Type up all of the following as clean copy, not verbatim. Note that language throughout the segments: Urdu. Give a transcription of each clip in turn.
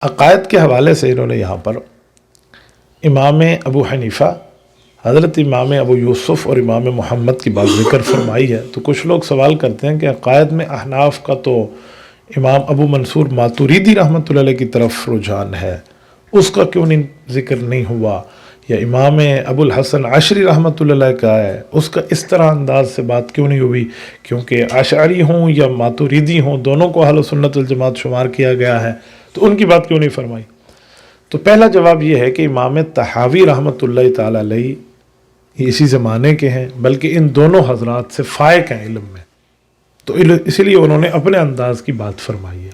عقائد کے حوالے سے انہوں نے یہاں پر امام ابو حنیفہ، حضرت امام ابو یوسف اور امام محمد کی بات ذکر فرمائی ہے۔ تو کچھ لوگ سوال کرتے ہیں کہ عقائد میں احناف کا تو امام ابو منصور ماتوریدی رحمۃ اللہ علیہ کی طرف رجحان ہے، اس کا کیوں نہیں ذکر نہیں ہوا؟ یا امام ابو الحسن عشری رحمۃ اللہ علیہ کا ہے، اس کا اس طرح انداز سے بات کیوں نہیں ہوئی؟ کیونکہ اشعری ہوں یا ماتوریدی ہوں، دونوں کو اہل سنت والجماعت شمار کیا گیا ہے، تو ان کی بات کیوں نہیں فرمائی؟ تو پہلا جواب یہ ہے کہ امام طحاوی رحمۃ اللہ تعالیٰ علیہ یہ اسی زمانے کے ہیں، بلکہ ان دونوں حضرات سے فائق ہیں علم میں، تو اسی لیے انہوں نے اپنے انداز کی بات فرمائی ہے۔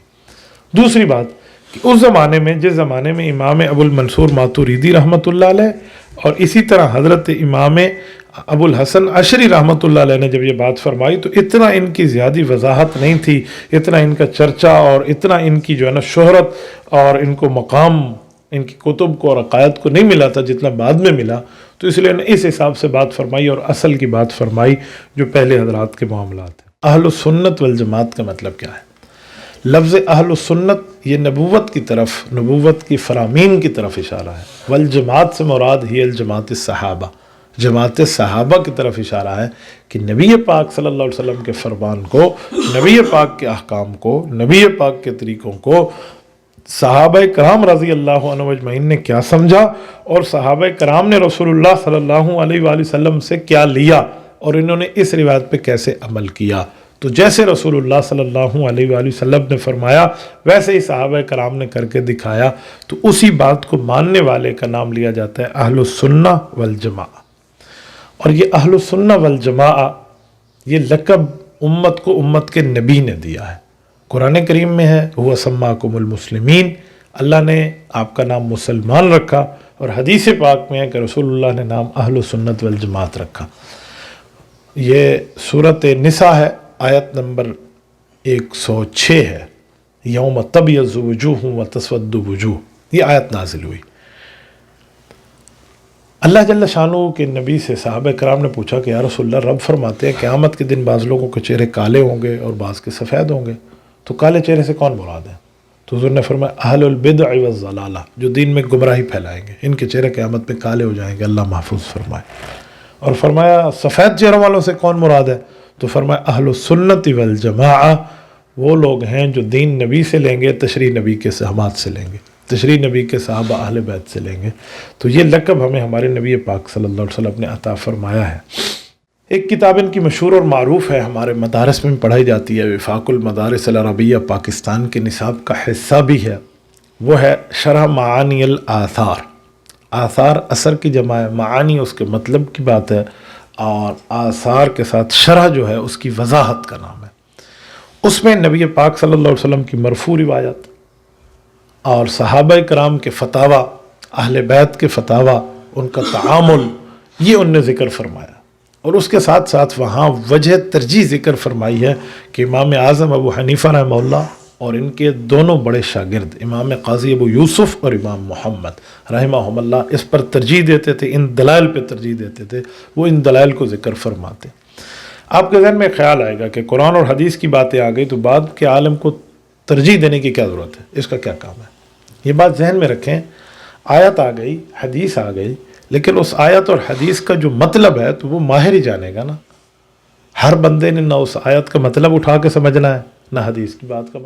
دوسری بات کہ اس زمانے میں، جس زمانے میں امام ابو المنصور ماتوریدی رحمۃ اللہ علیہ اور اسی طرح حضرت امام ابو الحسن عشری رحمۃ اللہ علیہ نے جب یہ بات فرمائی، تو اتنا ان کی زیادہ وضاحت نہیں تھی، اتنا ان کا چرچا اور اتنا ان کی جو ہے نا شہرت اور ان کو مقام ان کی کتب کو اور عقائد کو نہیں ملا تھا جتنا بعد میں ملا، تو اس لیے انہوں نے اس حساب سے بات فرمائی اور اصل کی بات فرمائی جو پہلے حضرات کے معاملات ہیں۔ اہل السنت والجماعت کا مطلب کیا ہے؟ لفظ اہل السنت یہ نبوت کی طرف، نبوت کی فرامین کی طرف اشارہ ہے، والجماعت سے مراد ہی الجماعت الصحابہ، جماعت صحابہ کی طرف اشارہ ہے کہ نبی پاک صلی اللہ علیہ وسلم کے فرمان کو، نبی پاک کے احکام کو، نبی پاک کے طریقوں کو صحابہ کرام رضی اللہ عنہ اجمعین نے کیا سمجھا اور صحابہ کرام نے رسول اللہ صلی اللہ علیہ وآلہ وسلم سے کیا لیا اور انہوں نے اس روایت پہ کیسے عمل کیا۔ تو جیسے رسول اللہ صلی اللہ علیہ وآلہ وسلم نے فرمایا ویسے ہی صحابہ کرام نے کر کے دکھایا، تو اسی بات کو ماننے والے کا نام لیا جاتا ہے اہل السنہ والجماعہ۔ اور یہ اہل السنہ والجماعہ یہ لقب امت کو امت کے نبی نے دیا ہے، قرآن کریم میں ہے هو سماکم المسلمین، اللہ نے آپ کا نام مسلمان رکھا، اور حدیث پاک میں ہے کہ رسول اللہ نے نام اہل السنت والجماعت رکھا۔ یہ سورۃ نساء ہے، آیت نمبر 106 ہے، یوم تبیض وجوہ وتسود وجوہ، یہ آیت نازل ہوئی۔ اللہ جل شانہ کے نبی سے صحابہ کرام نے پوچھا کہ یا رسول اللہ، رب فرماتے ہیں قیامت کے دن بعض لوگوں کے چہرے کالے ہوں گے اور بعض کے سفید ہوں گے، تو کالے چہرے سے کون مراد ہے؟ تو حضور نے فرمایا اہل البدع والضلالہ، جو دین میں گمراہی پھیلائیں گے، ان کے چہرے قیامت پہ کالے ہو جائیں گے، اللہ محفوظ فرمائے۔ اور فرمایا سفید چہروں والوں سے کون مراد ہے؟ تو فرمایا اہل السنت والجماعہ، وہ لوگ ہیں جو دین نبی سے لیں گے، تشریح نبی کے صحابات سے لیں گے، تشریح نبی کے صحابہ اہل بیت سے لیں گے۔ تو یہ لقب ہمیں ہمارے نبی پاک صلی اللہ علیہ وسلم نے عطا فرمایا ہے۔ ایک کتاب ان کی مشہور اور معروف ہے، ہمارے مدارس میں پڑھائی جاتی ہے، وفاق المدارس العربیہ پاکستان کے نصاب کا حصہ بھی ہے، وہ ہے شرح معانی الآثار۔ آثار اثر کی جمع ہے، معانی اس کے مطلب کی بات ہے، اور آثار کے ساتھ شرح جو ہے اس کی وضاحت کا نام ہے۔ اس میں نبی پاک صلی اللہ علیہ وسلم کی مرفوع روایت اور صحابہ کرام کے فتاوی، اہل بیت کے فتاوی، ان کا تعامل، یہ ان نے ذکر فرمایا، اور اس کے ساتھ ساتھ وہاں وجہ ترجیح ذکر فرمائی ہے کہ امام اعظم ابو حنیفہ رحمہ اللہ اور ان کے دونوں بڑے شاگرد امام قاضی ابو یوسف اور امام محمد رحمہم اللہ اس پر ترجیح دیتے تھے، ان دلائل پہ ترجیح دیتے تھے، وہ ان دلائل کو ذکر فرماتے۔ آپ کے ذہن میں خیال آئے گا کہ قرآن اور حدیث کی باتیں آ گئی تو بعد کے عالم کو ترجیح دینے کی کیا ضرورت ہے، اس کا کیا کام ہے؟ یہ بات ذہن میں رکھیں، آیت آ گئی، حدیث آ گئی، لیکن اس آیت اور حدیث کا جو مطلب ہے تو وہ ماہر ہی جانے گا نا۔ ہر بندے نے نہ اس آیت کا مطلب اٹھا کے سمجھنا ہے، نہ حدیث کی بات کا مطلب۔